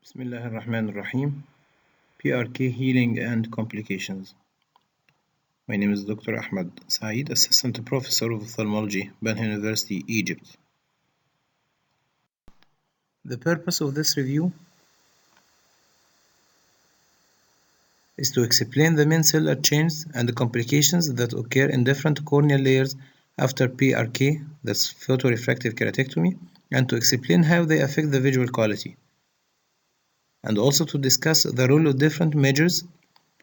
Bismillahirrahmanirrahim. PRK Healing and Complications. My name is Dr. Ahmed Saeed, Assistant Professor of Ophthalmology, Benha University, Egypt. The purpose of this review is to explain the main cellular changes and the complications that occur in different corneal layers after PRK, that's photorefractive keratectomy, and to explain how they affect the visual quality, and also to discuss the role of different measures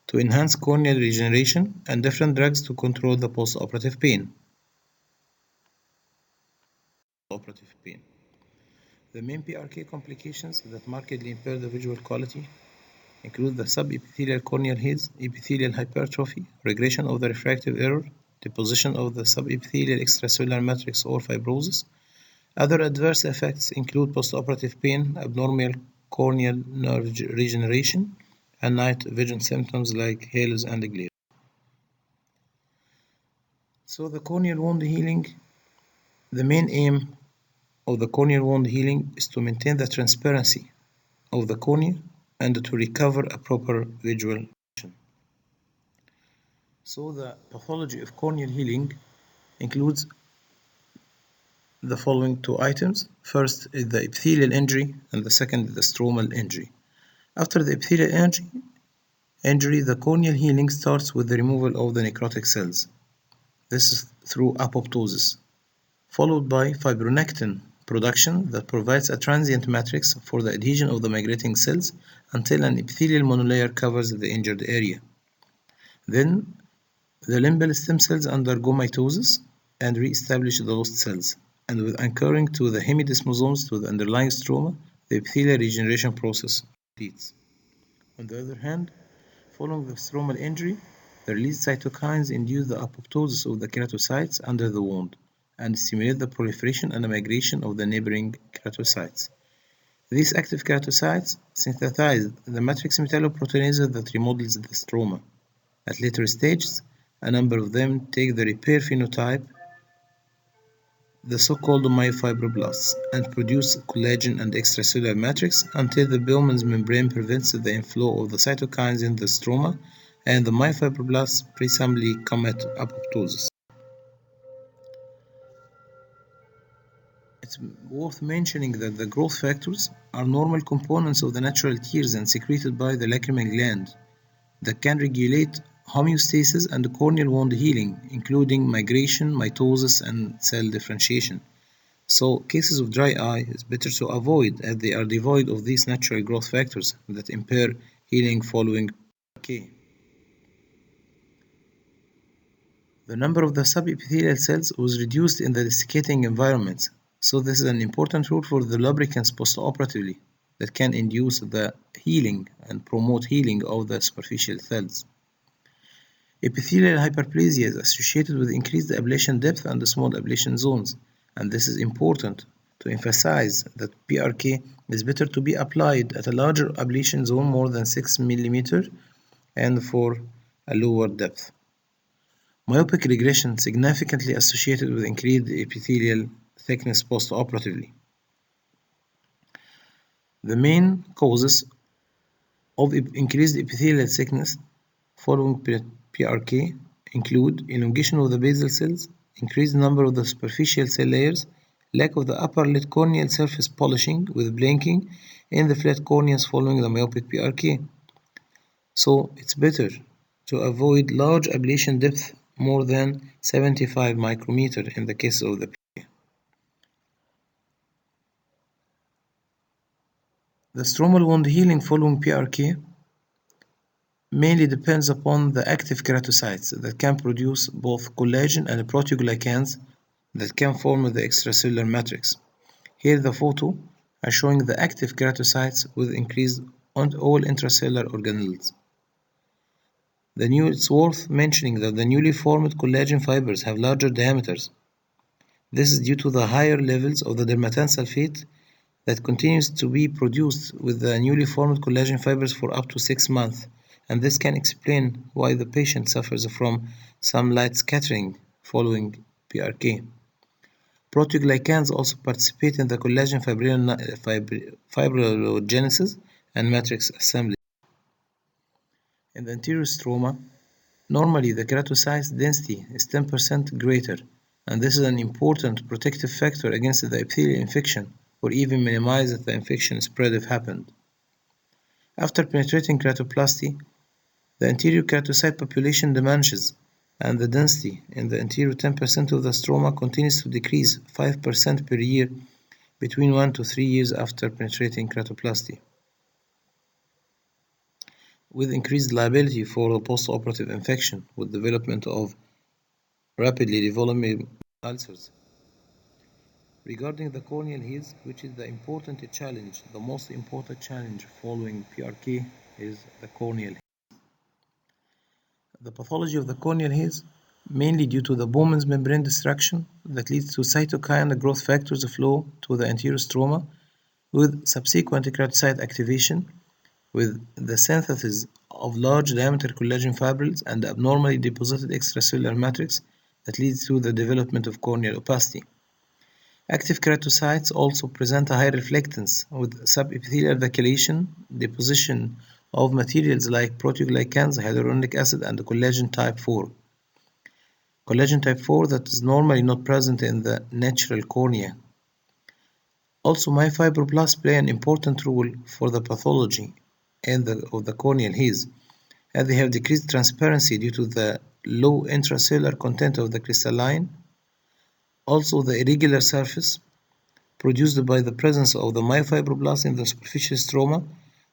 to enhance corneal regeneration and different drugs to control the post-operative pain. The main PRK complications that markedly impair the visual quality include the subepithelial corneal haze, epithelial hypertrophy, regression of the refractive error, deposition of the subepithelial extracellular matrix or fibrosis. Other adverse effects include postoperative pain, abnormal corneal nerve regeneration, and night vision symptoms like halos and glare. So the corneal wound healing, the main aim of the corneal wound healing is to maintain the transparency of the cornea and to recover a proper visual function. So the pathology of corneal healing includes the following two items. First is the epithelial injury and the second is the stromal injury. After the epithelial injury, the corneal healing starts with the removal of the necrotic cells. This is through apoptosis, followed by fibronectin production that provides a transient matrix for the adhesion of the migrating cells until an epithelial monolayer covers the injured area. Then the limbal stem cells undergo mitosis and re-establish the lost cells, and with anchoring to the hemidesmosomes to the underlying stroma, the epithelial regeneration process completes. On the other hand, following the stromal injury, the released cytokines induce the apoptosis of the keratocytes under the wound and stimulate the proliferation and the migration of the neighboring keratocytes. These active keratocytes synthesize the matrix metalloproteinase that remodels the stroma. At later stages, a number of them take the repair phenotype, the so-called myofibroblasts, and produce collagen and extracellular matrix until the Bowman's membrane prevents the inflow of the cytokines in the stroma and the myofibroblasts presumably commit apoptosis. It's worth mentioning that the growth factors are normal components of the natural tears and secreted by the lacrimal gland that can regulate homeostasis and corneal wound healing, including migration, mitosis, and cell differentiation. So, cases of dry eye is better to avoid as they are devoid of these natural growth factors that impair healing following PRK. The number of the subepithelial cells was reduced in the desiccating environments, so this is an important role for the lubricants postoperatively that can induce the healing and promote healing of the superficial cells. Epithelial hyperplasia is associated with increased ablation depth and small ablation zones, and this is important to emphasize that PRK is better to be applied at a larger ablation zone more than 6 mm and for a lower depth. Myopic regression significantly associated with increased epithelial thickness postoperatively. The main causes of increased epithelial thickness following PRK include elongation of the basal cells, increased number of the superficial cell layers, lack of the upper lid corneal surface polishing with blanking in the flat corneas following the myopic PRK. So it's better to avoid large ablation depth more than 75 micrometer in the case of the PRK. The stromal wound healing following PRK mainly depends upon the active keratocytes that can produce both collagen and proteoglycans that can form the extracellular matrix. Here the photo is showing the active keratocytes with increased on all intracellular organelles. It's worth mentioning that the newly formed collagen fibers have larger diameters. This is due to the higher levels of the dermatan sulfate that continues to be produced with the newly formed collagen fibers for up to 6 months, and this can explain why the patient suffers from some light scattering following PRK. Proteoglycans also participate in the collagen fibrinogenesis and matrix assembly. In the anterior stroma, normally the keratocyte density is 10% greater, and this is an important protective factor against the epithelial infection, or even minimize the infection spread if happened. After penetrating keratoplasty, the anterior keratocyte population diminishes, and the density in the anterior 10% of the stroma continues to decrease 5% per year between 1 to 3 years after penetrating keratoplasty, with increased liability for post-operative infection with development of rapidly developing ulcers. Regarding the corneal heals, which is the most important challenge following PRK is the corneal. The pathology of the corneal heals mainly due to the Bowman's membrane destruction that leads to cytokine growth factors flow to the anterior stroma with subsequent keratocyte activation with the synthesis of large diameter collagen fibrils and abnormally deposited extracellular matrix that leads to the development of corneal opacity. Active keratocytes also present a high reflectance with subepithelial vacuolation, deposition of materials like proteoglycans, hyaluronic acid, and collagen type 4. Collagen type 4 that is normally not present in the natural cornea. Also, myofibroblasts play an important role for the pathology of the corneal haze, as they have decreased transparency due to the low intracellular content of the crystalline. Also, the irregular surface produced by the presence of the myofibroblasts in the superficial stroma.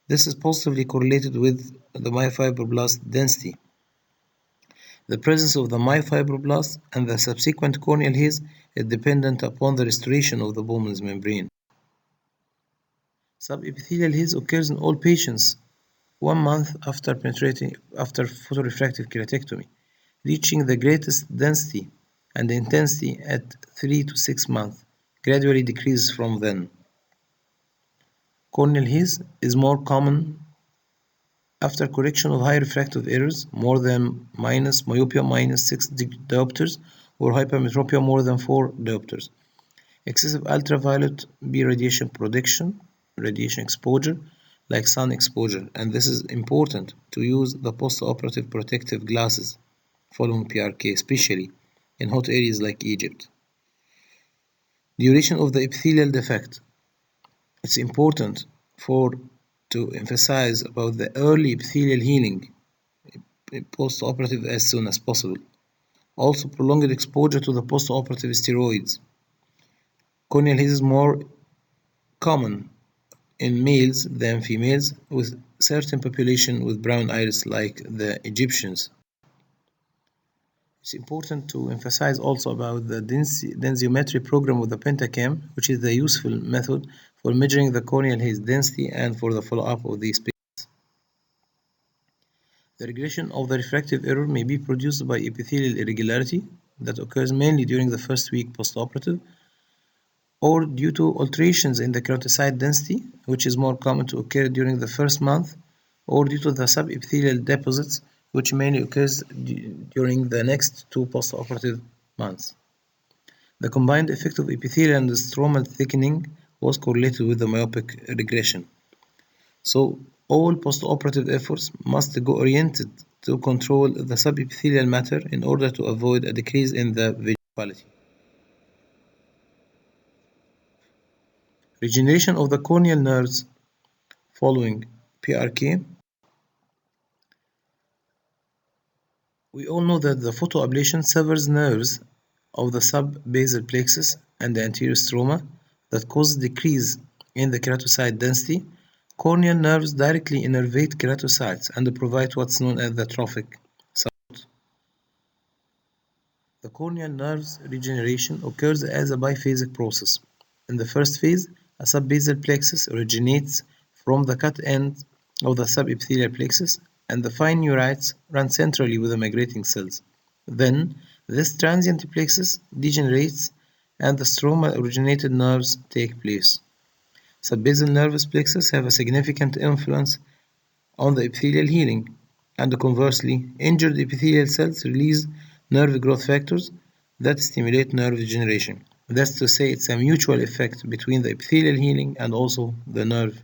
This is positively correlated with the myofibroblast density. The presence of the myofibroblasts and the subsequent corneal haze is dependent upon the restoration of the Bowman's membrane. Subepithelial haze occurs in all patients 1 month after photorefractive keratectomy, reaching the greatest density and intensity at 3 to 6 months, gradually decreases from then. Corneal haze is more common after correction of high refractive errors more than myopia minus 6 diopters or hypermetropia more than 4 diopters. Excessive ultraviolet B radiation exposure like sun exposure, and this is important to use the post-operative protective glasses following PRK, especially in hot areas like Egypt. Duration of the epithelial defect. It's important to emphasize about the early epithelial healing post-operative as soon as possible. Also, prolonged exposure to the post-operative steroids. Corneal haze is more common in males than females, with certain population with brown iris like the Egyptians. It's important to emphasize also about the densitometry program of the pentacam, which is the useful method for measuring the corneal haze density and for the follow-up of these patients. The regression of the refractive error may be produced by epithelial irregularity that occurs mainly during the first week postoperative, or due to alterations in the keratocyte density, which is more common to occur during the first month, or due to the subepithelial deposits, which mainly occurs during the next 2 postoperative months. The combined effect of epithelial and stromal thickening was correlated with the myopic regression. So, all postoperative efforts must go oriented to control the subepithelial matter in order to avoid a decrease in the visual quality. Regeneration of the corneal nerves following PRK. We all know that the photoablation severs nerves of the subbasal plexus and the anterior stroma that causes decrease in the keratocyte density. Corneal nerves directly innervate keratocytes and provide what's known as the trophic support. The corneal nerve's regeneration occurs as a biphasic process. In the first phase, a subbasal plexus originates from the cut end of the subepithelial plexus, and the fine neurites run centrally with the migrating cells. Then, this transient plexus degenerates and the stroma-originated nerves take place. Subbasal nervous plexus have a significant influence on the epithelial healing, and conversely, injured epithelial cells release nerve growth factors that stimulate nerve regeneration. That's to say, it's a mutual effect between the epithelial healing and also the nerve.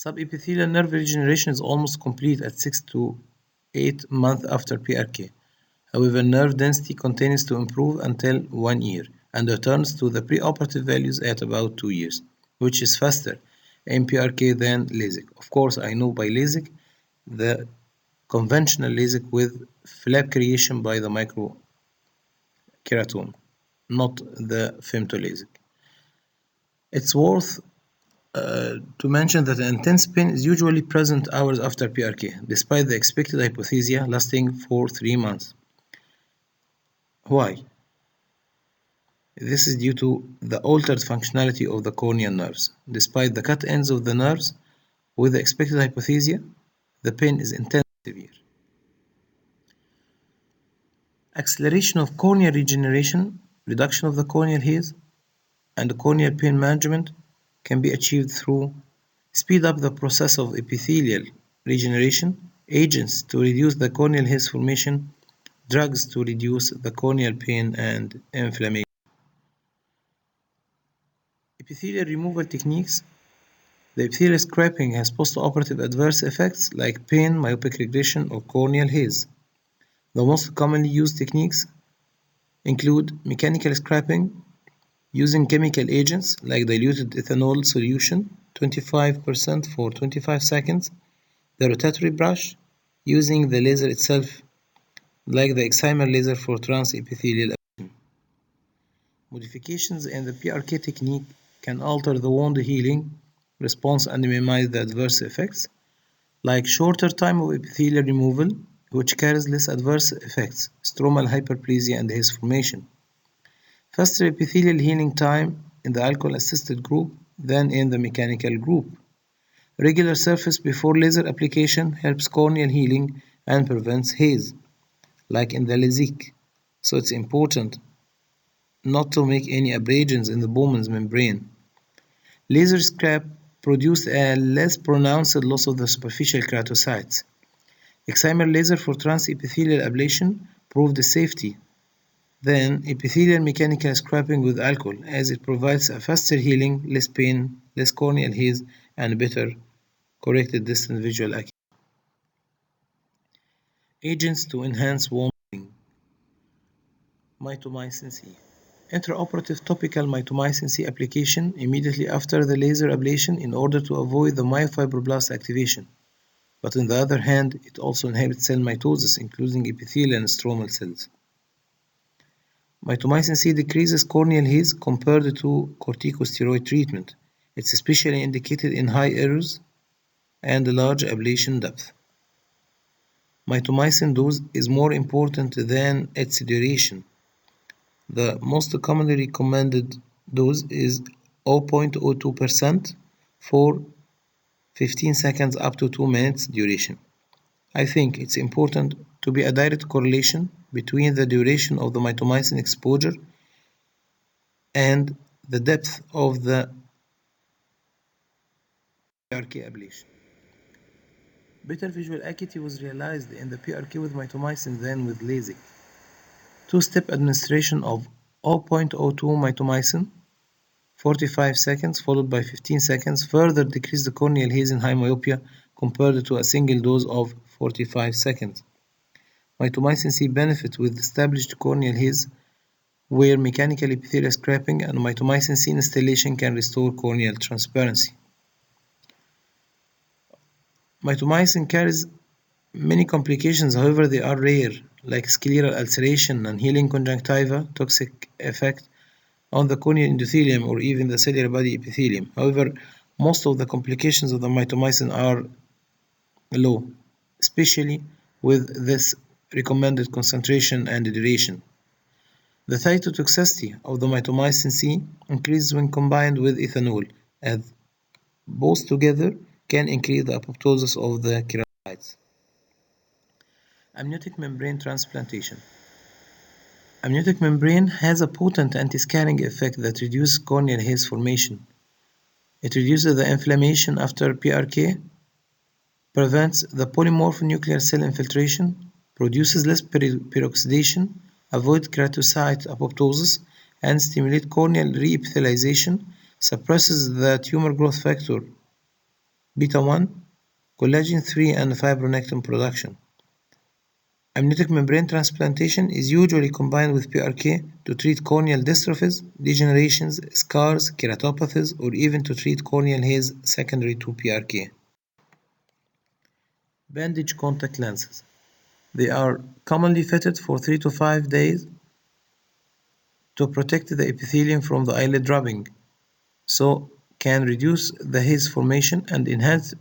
Subepithelial nerve regeneration is almost complete at 6 to 8 months after PRK. However, nerve density continues to improve until 1 year and returns to the preoperative values at about 2 years, which is faster in PRK than LASIK. Of course, I know by LASIK, the conventional LASIK with flap creation by the microkeratome, not the femtolasic. It's worth to mention that intense pain is usually present hours after PRK, despite the expected hypothesia lasting for 3 months. Why? This is due to the altered functionality of the corneal nerves. Despite the cut ends of the nerves, with the expected hypothesia, the pain is intense and severe. Acceleration of corneal regeneration, reduction of the corneal haze, and corneal pain management can be achieved through speed up the process of epithelial regeneration, agents to reduce the corneal haze formation, drugs to reduce the corneal pain and inflammation. Epithelial removal techniques. The epithelial scraping has postoperative adverse effects like pain, myopic regression, or corneal haze. The most commonly used techniques include mechanical scraping using chemical agents like diluted ethanol solution 25% for 25 seconds, the rotatory brush, using the laser itself like the excimer laser for transepithelial ablation. Modifications in the PRK technique can alter the wound healing response and minimize the adverse effects, like shorter time of epithelial removal, which carries less adverse effects, stromal hyperplasia and haze formation. Faster epithelial healing time in the alcohol-assisted group than in the mechanical group. Regular surface before laser application helps corneal healing and prevents haze, like in the LASIK. So it's important not to make any abrasions in the Bowman's membrane. Laser scrap produced a less pronounced loss of the superficial keratocytes. Excimer laser for transepithelial ablation proved safety than epithelial mechanical scraping with alcohol, as it provides a faster healing, less pain, less corneal haze, and better corrected distant visual acuity. Agents to enhance wound healing. Mitomycin C. Intraoperative topical mitomycin C application immediately after the laser ablation in order to avoid the myofibroblast activation. But on the other hand, it also inhibits cell mitosis, including epithelial and stromal cells. Mitomycin C decreases corneal haze compared to corticosteroid treatment. It's especially indicated in high errors and large ablation depth. Mitomycin dose is more important than its duration. The most commonly recommended dose is 0.02% for 15 seconds up to 2 minutes duration. I think it's important to be a direct correlation between the duration of the mitomycin exposure and the depth of the PRK ablation. Better visual acuity was realized in the PRK with mitomycin than with LASIK. Two-step administration of 0.02 mitomycin, 45 seconds followed by 15 seconds, further decreased the corneal haze in high myopia compared to a single dose of 45 seconds. Mitomycin C benefits with established corneal haze, where mechanical epithelial scraping and mitomycin C instillation can restore corneal transparency. Mitomycin carries many complications, however they are rare, like scleral ulceration, non-healing conjunctiva, toxic effect on the corneal endothelium or even the cellular body epithelium. However, most of the complications of the mitomycin are low, especially with this recommended concentration and duration. The cytotoxicity of the mitomycin C increases when combined with ethanol, as both together can increase the apoptosis of the keratocytes. Amniotic membrane transplantation. Amniotic membrane has a potent anti-scarring effect that reduces corneal haze formation. It reduces the inflammation after PRK, prevents the polymorph nuclear cell infiltration, produces less peroxidation, avoids keratocyte apoptosis, and stimulates corneal reepithelialization, suppresses the tumor growth factor beta-1, collagen 3 and fibronectin production. Amniotic membrane transplantation is usually combined with PRK to treat corneal dystrophies, degenerations, scars, keratopathies, or even to treat corneal haze secondary to PRK. Bandage contact lenses. They are commonly fitted for 3 to 5 days to protect the epithelium from the eyelid rubbing, so can reduce the haze formation and enhance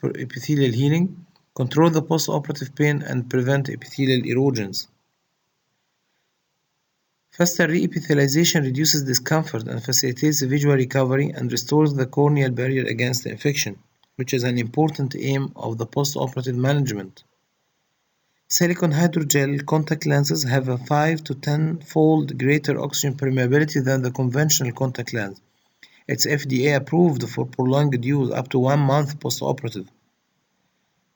epithelial healing, control the post-operative pain, and prevent epithelial erosions. Faster reepithelialization reduces discomfort and facilitates visual recovery and restores the corneal barrier against the infection, which is an important aim of the post-operative management. Silicone hydrogel contact lenses have a 5 to 10-fold greater oxygen permeability than the conventional contact lens. It's FDA approved for prolonged use up to 1 month post-operative.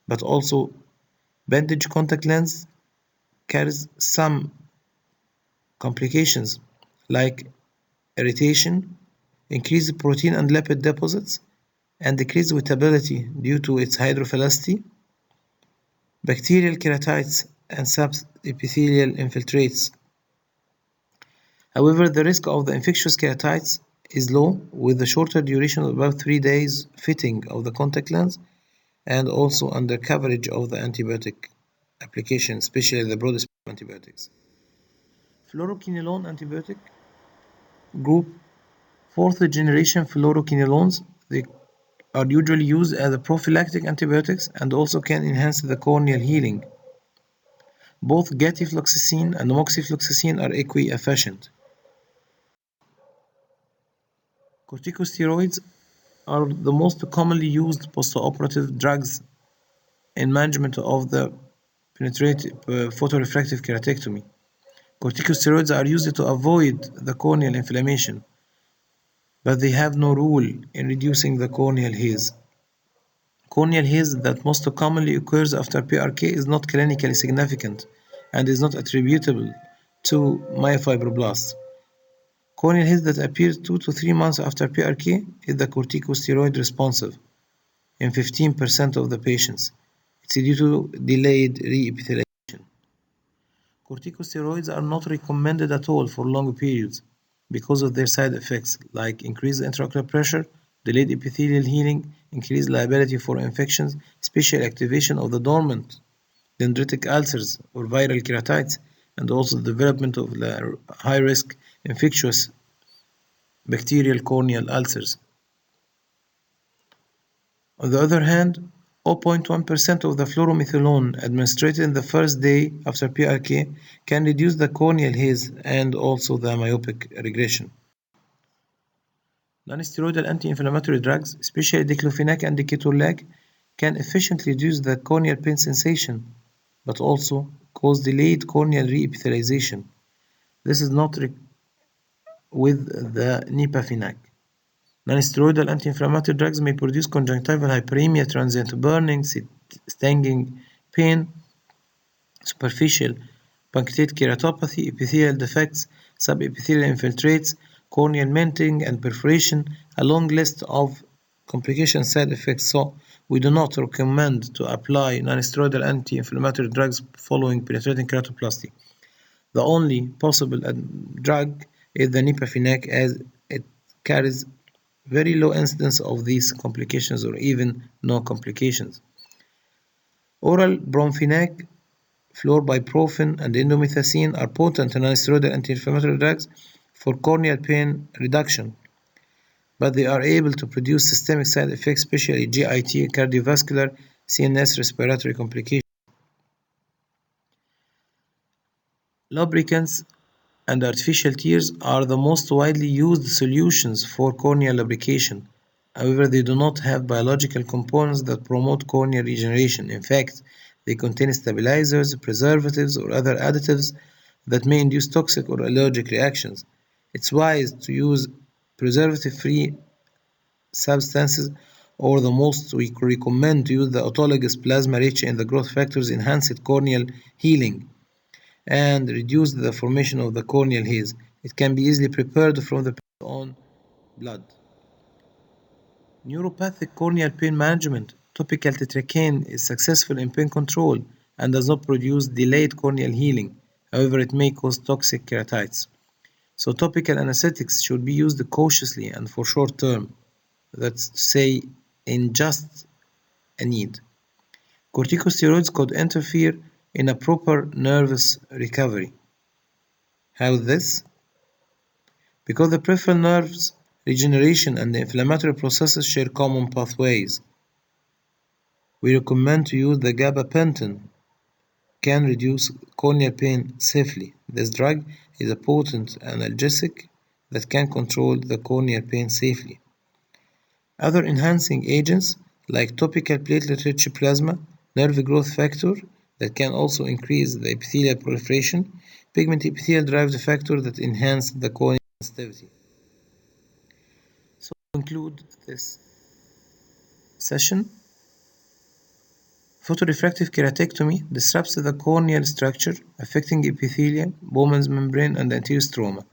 But also, bandage contact lens carries some complications like irritation, increased protein and lipid deposits, and decreased wettability due to its hydrophilicity, bacterial keratitis, and subepithelial infiltrates. However, the risk of the infectious keratitis is low with the shorter duration of about 3 days fitting of the contact lens and also under coverage of the antibiotic application, especially the broad spectrum antibiotics. Fluoroquinolone antibiotic group, fourth generation fluoroquinolones, they are usually used as a prophylactic antibiotics and also can enhance the corneal healing. Both gatifloxacin and moxifloxacin are equally efficient. Corticosteroids are the most commonly used postoperative drugs in management of the penetrative photorefractive keratectomy. Corticosteroids are used to avoid the corneal inflammation, but they have no role in reducing the corneal haze. Corneal haze that most commonly occurs after PRK is not clinically significant and is not attributable to myofibroblasts. Corneal haze that appears 2 to 3 months after PRK is the corticosteroid responsive in 15% of the patients. It's due to delayed reepithelialization. Corticosteroids are not recommended at all for long periods because of their side effects like increased intraocular pressure, delayed epithelial healing, increased liability for infections, special activation of the dormant dendritic ulcers or viral keratitis, and also the development of high-risk infectious bacterial corneal ulcers. On the other hand, 0.1% of the fluorometholone administered in the first day after PRK can reduce the corneal haze and also the myopic regression. Non-steroidal anti-inflammatory drugs, especially diclofenac and ketorolac, can efficiently reduce the corneal pain sensation, but also cause delayed corneal reepithelialization. This is not with the nipafenac. Non-steroidal anti-inflammatory drugs may produce conjunctival hyperemia, transient burning, stinging pain, superficial punctate keratopathy, epithelial defects, subepithelial infiltrates, corneal melting and perforation, a long list of complication side effects. So we do not recommend to apply non-steroidal anti-inflammatory drugs following penetrating keratoplasty. The only possible drug is the nipafenac as it carries very low incidence of these complications or even no complications. Oral bromfenac, fluorbiprofen, and indomethacin are potent non-steroidal anti-inflammatory drugs for corneal pain reduction, but they are able to produce systemic side effects, especially GIT, cardiovascular, CNS respiratory complications. Lubricants and artificial tears are the most widely used solutions for corneal lubrication. However, they do not have biological components that promote corneal regeneration. In fact, they contain stabilizers, preservatives, or other additives that may induce toxic or allergic reactions. It's wise to use preservative-free substances, or the most we recommend to use the autologous plasma rich in the growth factors enhanced corneal healing and reduce the formation of the corneal haze. It can be easily prepared from the own blood. Neuropathic corneal pain management. Topical tetracaine is successful in pain control and does not produce delayed corneal healing. However, it may cause toxic keratitis. So topical anesthetics should be used cautiously and for short term. That's to say, in just a need. Corticosteroids could interfere in a proper nervous recovery. How this? Because the peripheral nerves regeneration and the inflammatory processes share common pathways. We recommend to use the gabapentin can reduce corneal pain safely. This drug is a potent analgesic that can control the corneal pain safely. Other enhancing agents like topical platelet-rich plasma, nerve growth factor that can also increase the epithelial proliferation, pigment epithelial-derived factor that enhance the corneal sensitivity. So to conclude this session, photorefractive keratectomy disrupts the corneal structure, affecting epithelium, Bowman's membrane, and the anterior stroma.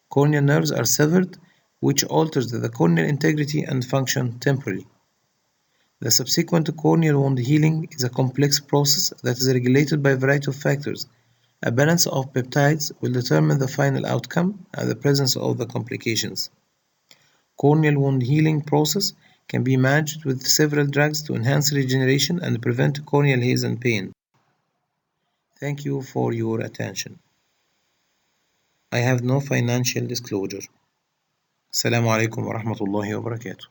Corneal nerves are severed, which alters the corneal integrity and function temporarily. The subsequent corneal wound healing is a complex process that is regulated by a variety of factors. A balance of peptides will determine the final outcome and the presence of the complications. Corneal wound healing process can be managed with several drugs to enhance regeneration and prevent corneal haze and pain. Thank you for your attention. I have no financial disclosure. السلام عليكم ورحمة الله وبركاته.